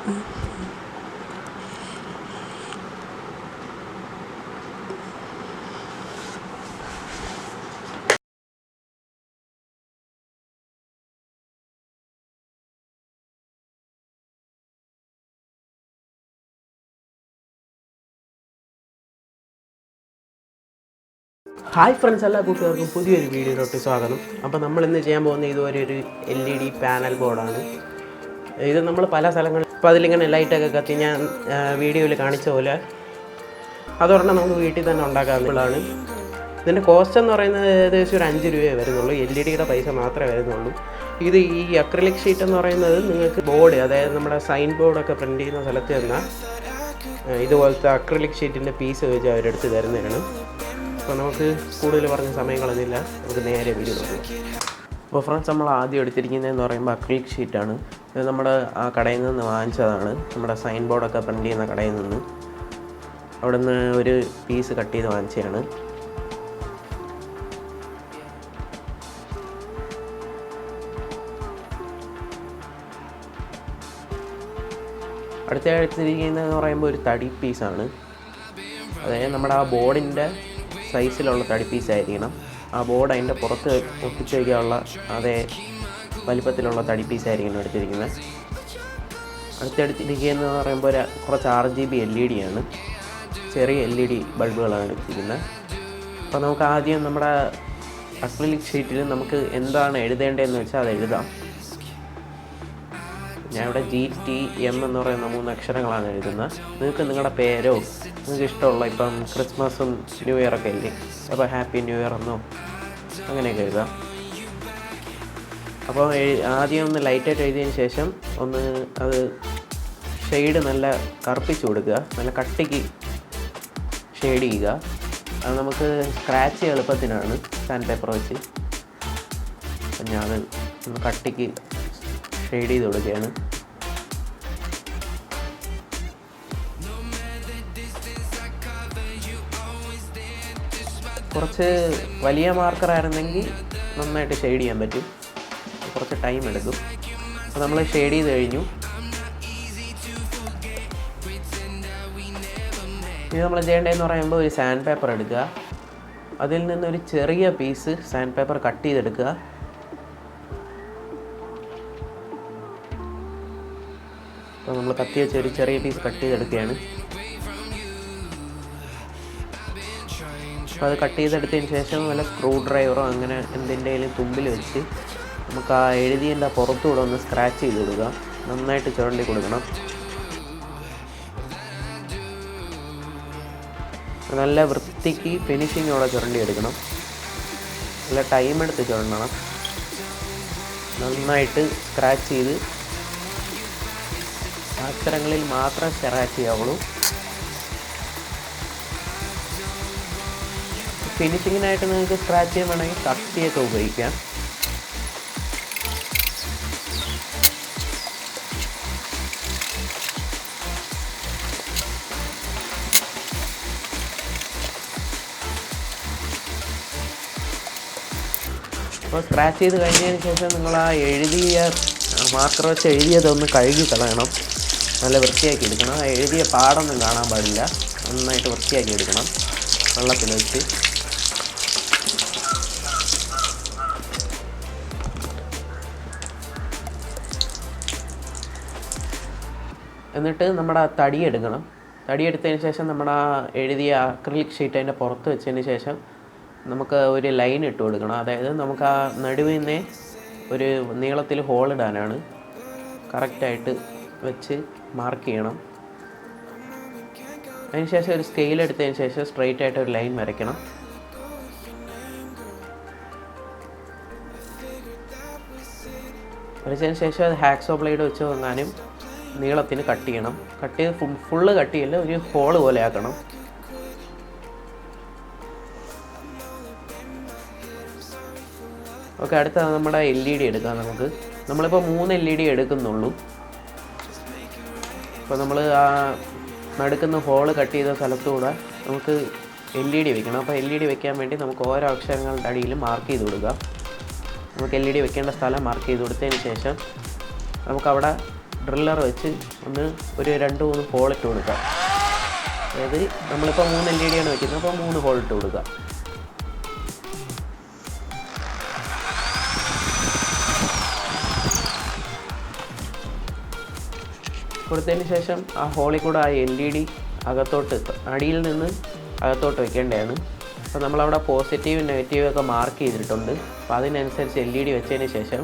Hi friends, എല്ലാ കൂട്ടുകാർക്കും പുതിയൊരു വീഡിയോയിലോട്ട് സ്വാഗതം. അപ്പോൾ നമ്മളിന്ന് ചെയ്യാൻ പോകുന്ന ഇതുവരെ ഒരു LED പാനൽ ബോർഡാണ്. ഇത് നമ്മൾ പല സ്ഥലങ്ങളിൽ ഇപ്പോൾ അതിലിങ്ങനെ ലൈറ്റൊക്കെ കത്തി ഞാൻ വീഡിയോയിൽ കാണിച്ച പോലെ അതൊരെണ്ണം നമുക്ക് വീട്ടിൽ തന്നെ ഉണ്ടാക്കാവുന്നതാണ്. ഇതിൻ്റെ കോസ്റ്റ് എന്ന് പറയുന്നത് ഏകദേശം ഒരു 5 രൂപയെ വരുന്നുള്ളൂ. LEDയുടെ പൈസ മാത്രമേ വരുന്നുള്ളൂ. ഇത് ഈ അക്രിലിക് ഷീറ്റ് എന്ന് പറയുന്നത് നിങ്ങൾക്ക് ബോർഡ്, അതായത് നമ്മുടെ സൈൻ ബോർഡൊക്കെ പ്രിൻ്റ് ചെയ്യുന്ന സ്ഥലത്ത് ചെന്നാൽ ഇതുപോലത്തെ അക്രിലിക് ഷീറ്റിൻ്റെ പീസ് വെച്ച് അവരെടുത്ത് തരുന്നതാണ്. അപ്പോൾ നമുക്ക് കൂടുതൽ പറഞ്ഞ സമയം കളഞ്ഞില്ല, നമുക്ക് നേരെ വീഡിയോ നോക്കാം. അപ്പോൾ ഫ്രണ്ട്സ്, നമ്മൾ ആദ്യം എടുത്തിരിക്കുന്നതെന്ന് പറയുമ്പോൾ അക്രിലിക് ഷീറ്റാണ്. ഇത് നമ്മുടെ ആ കടയിൽ നിന്ന് വാങ്ങിച്ചതാണ്. നമ്മുടെ സൈൻ ബോർഡൊക്കെ പ്രിൻ്റ് ചെയ്യുന്ന കടയിൽ നിന്ന് അവിടെ നിന്ന് ഒരു പീസ് കട്ട് ചെയ്ത് വാങ്ങിച്ചതാണ്. അടുത്ത എടുത്തിരിക്കുന്നതെന്ന് പറയുമ്പോൾ ഒരു തടി പീസാണ്. അതായത് നമ്മുടെ ആ ബോർഡിൻ്റെ സൈസിലുള്ള തടി പീസായിരിക്കണം. ആ ബോർഡ് അതിൻ്റെ പുറത്ത് ഒട്ടിച്ച് വയ്ക്കാനുള്ള അതേ വലിപ്പത്തിലുള്ള തടി പീസായിരിക്കണം എടുത്തിരിക്കുന്നത്. അടുത്തെടുത്തിരിക്കുന്നതെന്ന് പറയുമ്പോൾ കുറച്ച് RGB LED ആണ്. ചെറിയ LED ബൾബുകളാണ് എടുത്തിരിക്കുന്നത്. അപ്പോൾ നമുക്ക് ആദ്യം നമ്മുടെ അക്രിലിക് ഷീറ്റിൽ നമുക്ക് എന്താണ് എഴുതേണ്ടതെന്ന് വെച്ചാൽ അത് എഴുതാം. ഞാൻ ഇവിടെ GTM എന്ന് പറയുന്ന 3 അക്ഷരങ്ങളാണ് എഴുതുന്നത്. നിങ്ങൾക്ക് നിങ്ങളുടെ പേരോ നിങ്ങൾക്ക് ഇഷ്ടമുള്ള, ഇപ്പം ക്രിസ്മസും ന്യൂ ഇയറൊക്കെ ഇല്ലേ, അപ്പോൾ ഹാപ്പി ന്യൂ ഇയർ എന്നോ അങ്ങനെയൊക്കെ എഴുതാം. അപ്പോൾ ആദ്യം ഒന്ന് ലൈറ്റായിട്ട് എഴുതിയതിന് ശേഷം ഒന്ന് അത് ഷെയ്ഡ് നല്ല കറുപ്പിച്ച് കൊടുക്കുക, നല്ല കട്ടിക്ക് ഷെയ്ഡ് ചെയ്യുക. അത് നമുക്ക് സ്ക്രാച്ച് എളുപ്പത്തിനാണ് സാൻഡ് പേപ്പർ വെച്ച്. അപ്പം ഞാനത് ഒന്ന് കട്ടിക്ക് ഷെയ്ഡ് ചെയ്ത് കൊടുക്കുകയാണ്. കുറച്ച് വലിയ മാർക്കറായിരുന്നെങ്കിൽ നന്നായിട്ട് ഷെയ്ഡ് ചെയ്യാൻ പറ്റും, കുറച്ച് ടൈം എടുക്കും. അപ്പോൾ നമ്മൾ ഷെയ്ഡ് ചെയ്ത് കഴിഞ്ഞു. ഇത് നമ്മൾ ചെയ്യേണ്ടതെന്ന് പറയുമ്പോൾ ഒരു സാൻഡ് പേപ്പർ എടുക്കുക, അതിൽ നിന്നൊരു ചെറിയ പീസ് സാൻഡ് പേപ്പർ കട്ട് ചെയ്തെടുക്കുക. അപ്പോൾ നമ്മൾ കത്തി വെച്ച് ഒരു ചെറിയ പീസ് കട്ട് ചെയ്തെടുക്കുകയാണ്. അപ്പോൾ അത് കട്ട് ചെയ്തെടുത്തതിന് ശേഷം വല്ല സ്ക്രൂ ഡ്രൈവറോ അങ്ങനെ എന്തിൻ്റെയും തുമ്പിൽ വെച്ച് നമുക്ക് ആ എഴുതിയതിൻ്റെ പുറത്തുകൂടെ ഒന്ന് സ്ക്രാച്ച് ചെയ്ത് കൊടുക്കുക. നന്നായിട്ട് ചുരണ്ടി കൊടുക്കണം. നല്ല വൃത്തിക്ക് ഫിനിഷിങ്ങോടെ ചുരണ്ടി എടുക്കണം. നല്ല ടൈം എടുത്ത് ചുരണ്ടണം. നന്നായിട്ട് സ്ക്രാച്ച് ചെയ്ത് അക്ഷരങ്ങളിൽ മാത്രം സ്ക്രാച്ച് ചെയ്യാവുള്ളൂ. ഫിനിഷിങ്ങിനായിട്ട് നിങ്ങൾക്ക് സ്ക്രാച്ച് ചെയ്യാൻ വേണമെങ്കിൽ കത്തിയൊക്കെ ഉപയോഗിക്കാം. അപ്പോൾ സ്ക്രാച്ച് ചെയ്ത് കഴിഞ്ഞതിന് ശേഷം നിങ്ങൾ ആ എഴുതിയ മാർക്കർ വെച്ച് എഴുതിയതൊന്ന് കഴുകി കളയണം. നല്ല വൃത്തിയാക്കി എടുക്കണം. ആ എഴുതിയ പാടൊന്നും കാണാൻ പാടില്ല. നന്നായിട്ട് വൃത്തിയാക്കി എടുക്കണം വെള്ളത്തിൽ വെച്ച്. എന്നിട്ട് നമ്മുടെ ആ തടി എടുക്കണം. തടി എടുത്തതിന് ശേഷം നമ്മുടെ ആ എഴുതിയ അക്രിലിക് ഷീറ്റ് അതിൻ്റെ പുറത്ത് വെച്ചതിന് ശേഷം നമുക്ക് ഒരു ലൈൻ ഇട്ട് കൊടുക്കണം. അതായത് നമുക്ക് ആ നടുവിൽ നിന്നേ ഒരു നീളത്തിൽ ഹോളിടാനാണ്. കറക്റ്റായിട്ട് വെച്ച് മാർക്ക് ചെയ്യണം. അതിനുശേഷം ഒരു സ്കെയിൽ എടുത്തതിന് ശേഷം സ്ട്രെയിറ്റ് ആയിട്ട് ഒരു ലൈൻ വരയ്ക്കണം. വരച്ചതിന് ശേഷം അത് ഹാക്സോ ബ്ലേഡ് വെച്ച് വാങ്ങാനും നീളത്തിന് കട്ട് ചെയ്യണം. കട്ട് ചെയ്ത് ഫുള്ള് കട്ട് ചെയ്യില്ല, ഒരു ഹോള് പോലെ ആക്കണം. ഓക്കെ, അടുത്ത നമ്മുടെ LED എടുക്കാം. നമ്മളിപ്പോൾ 3 LED എടുക്കുന്നുള്ളൂ. അപ്പോൾ നമ്മൾ ആ നടുക്കുന്ന ഹോള് കട്ട് ചെയ്ത സ്ഥലത്തുകൂടെ നമുക്ക് LED വെക്കണം. അപ്പോൾ LED വെക്കാൻ വേണ്ടി നമുക്ക് ഓരോ അക്ഷരങ്ങളുടെ അടിയിലും മാർക്ക് ചെയ്ത് കൊടുക്കുക. നമുക്ക് LED വെക്കേണ്ട സ്ഥലം മാർക്ക് ചെയ്ത് കൊടുത്തതിന് ശേഷം നമുക്കവിടെ ഡ്രില്ലർ വെച്ച് ഒന്ന് ഒരു 2-3 ഹോൾ ഇട്ട് കൊടുക്കാം. അതായത് നമ്മളിപ്പോൾ 3 LED ആണ് വെക്കുന്നത്, അപ്പോൾ 3 ഹോൾ ഇട്ട് കൊടുക്കാം. കൊടുത്തതിന് ശേഷം ആ ഹോളിൽ കൂടെ ആ LED അകത്തോട്ട്, അടിയിൽ നിന്ന് അകത്തോട്ട് വെക്കേണ്ടതാണ്. അപ്പോൾ നമ്മളവിടെ പോസിറ്റീവ് നെഗറ്റീവ് ഒക്കെ മാർക്ക് ചെയ്തിട്ടുണ്ട്. അപ്പോൾ അതിനനുസരിച്ച് LED വെച്ചതിന് ശേഷം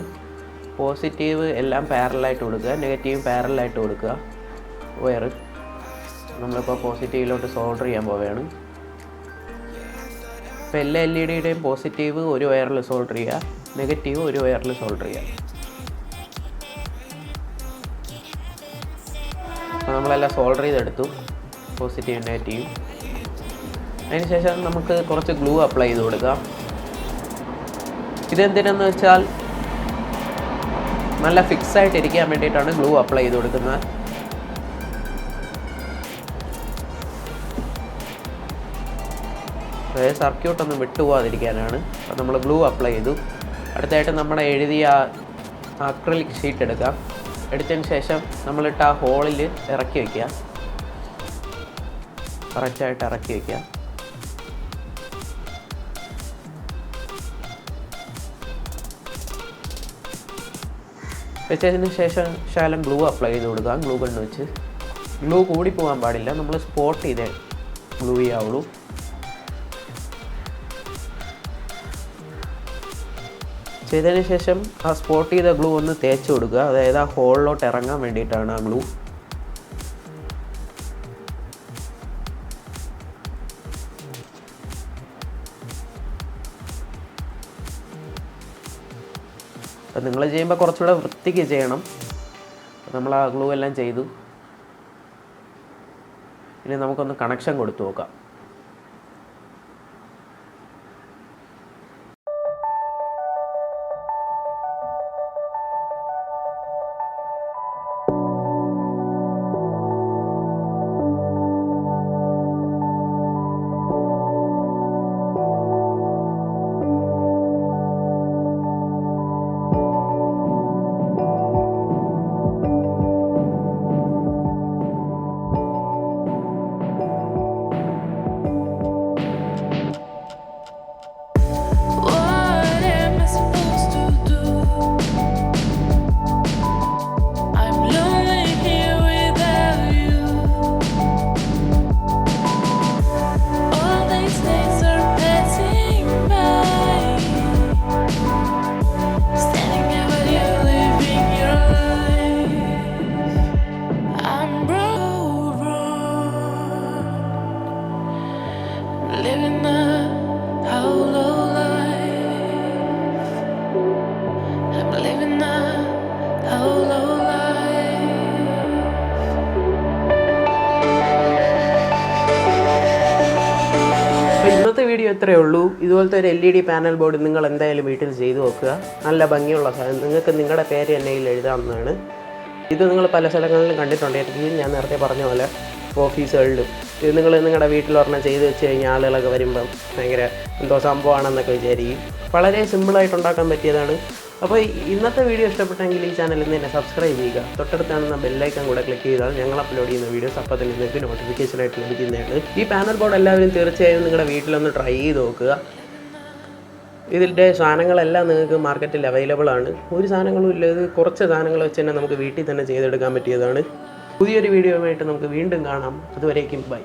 പോസിറ്റീവ് എല്ലാം പാരലായിട്ട് കൊടുക്കുക, നെഗറ്റീവ് പാരലായിട്ട് കൊടുക്കുക. വയർ നമ്മളിപ്പോൾ പോസിറ്റീവിലോട്ട് സോൾഡർ ചെയ്യാൻ പോവുകയാണ്. അപ്പോൾ എല്ലാ LEDയുടെയും പോസിറ്റീവ് ഒരു വയറിൽ സോൾഡർ ചെയ്യുക, നെഗറ്റീവ് ഒരു വയറിൽ സോൾഡർ ചെയ്യുക. അപ്പോൾ നമ്മളെല്ലാം സോൾഡർ ചെയ്തെടുത്തു, പോസിറ്റീവ് നെഗറ്റീവ്. അതിനുശേഷം നമുക്ക് കുറച്ച് ഗ്ലൂ അപ്ലൈ ചെയ്ത് കൊടുക്കാം. ഇതെന്തിനെന്ന് വെച്ചാൽ നല്ല ഫിക്സായിട്ട് ഇരിക്കാൻ വേണ്ടിയിട്ടാണ് ഗ്ലൂ അപ്ലൈ ചെയ്ത് കൊടുക്കുന്നത്. അതായത് സർക്യൂട്ടൊന്നും വിട്ടുപോകാതിരിക്കാനാണ്. അപ്പോൾ നമ്മൾ ഗ്ലൂ അപ്ലൈ ചെയ്തു. അടുത്തായിട്ട് നമ്മുടെ എഴുതിയ അക്രിലിക് ഷീറ്റ് എടുക്കാം. എടുത്തതിന് ശേഷം നമ്മളിട്ട് ആ ഹോളിൽ ഇറക്കി വയ്ക്കുക, കറക്റ്റായിട്ട് ഇറക്കി വയ്ക്കുക. വെച്ചതിന് ശേഷം ശകലം ഗ്ലൂ അപ്ലൈ ചെയ്ത് കൊടുക്കുക. ഗ്ലൂ ഗണ്ണ് വെച്ച് ഗ്ലൂ കൂടി പോകാൻ പാടില്ല, നമ്മൾ സ്പോട്ട് ചെയ്തേ ഗ്ലൂ ചെയ്യാവുള്ളൂ. ചെയ്തതിന് ശേഷം ആ സ്പോട്ട് ചെയ്ത ഗ്ലൂ ഒന്ന് തേച്ച് കൊടുക്കുക. അതായത് ആ ഹോളിലോട്ട് ഇറങ്ങാൻ വേണ്ടിയിട്ടാണ് ആ ഗ്ലൂ. അപ്പം നിങ്ങൾ ചെയ്യുമ്പോൾ കുറച്ചുകൂടെ വൃത്തിക്ക് ചെയ്യണം. നമ്മൾ ആ ഗ്ലൂ എല്ലാം ചെയ്തു. ഇനി നമുക്കൊന്ന് കണക്ഷൻ കൊടുത്തു നോക്കാം. ഇന്നത്തെ വീഡിയോ ഇത്രയേ ഉള്ളൂ. ഇതുപോലത്തെ ഒരു LED പാനൽ ബോർഡ് നിങ്ങൾ എന്തായാലും വീട്ടിൽ ചെയ്ത് നോക്കുക. നല്ല ഭംഗിയുള്ള സാധനം, നിങ്ങൾക്ക് നിങ്ങളുടെ പേര് എന്നയിൽ എഴുതാവുന്നതാണ്. ഇത് നിങ്ങൾ പല സ്ഥലങ്ങളിലും കണ്ടിട്ടുണ്ടായിരിക്കും. ഞാൻ നേരത്തെ പറഞ്ഞ പോലെ ഓഫീസുകളിലും ഇത് നിങ്ങൾ നിങ്ങളുടെ വീട്ടിലൊരെണ്ണം ചെയ്ത് വെച്ച് കഴിഞ്ഞാൽ ആളുകളൊക്കെ വരുമ്പം ഭയങ്കര എന്തോ സംഭവമാണെന്നൊക്കെ വിചാരിക്കും. വളരെ സിമ്പിളായിട്ട് ഉണ്ടാക്കാൻ പറ്റിയതാണ്. അപ്പോൾ ഇന്നത്തെ വീഡിയോ ഇഷ്ടപ്പെട്ടെങ്കിൽ ഈ ചാനലിൽ നിന്ന് തന്നെ സബ്സ്ക്രൈബ് ചെയ്യുക. തൊട്ടടുത്ത് കാണുന്ന ബെല്ലൈക്കൺ കൂടെ ക്ലിക്ക് ചെയ്താൽ ഞങ്ങൾ അപ്ലോഡ് ചെയ്യുന്ന വീഡിയോസ് അപ്പോൾ തന്നെ നിങ്ങൾക്ക് നോട്ടിഫിക്കേഷനായിട്ട് ലഭിക്കുന്നതാണ്. ഈ പാനൽ ബോർഡ് എല്ലാവരും തീർച്ചയായും നിങ്ങളുടെ വീട്ടിലൊന്ന് ട്രൈ ചെയ്ത് നോക്കുക. ഇതിൻ്റെ സാധനങ്ങളെല്ലാം നിങ്ങൾക്ക് മാർക്കറ്റിൽ അവൈലബിൾ ആണ്. ഒരു സാധനങ്ങളും ഇല്ല, ഇത് കുറച്ച് സാധനങ്ങൾ വെച്ച് തന്നെ നമുക്ക് വീട്ടിൽ തന്നെ ചെയ്തെടുക്കാൻ പറ്റിയതാണ്. പുതിയൊരു വീഡിയോയുമായിട്ട് നമുക്ക് വീണ്ടും കാണാം. അതുവരേക്കും ബൈ.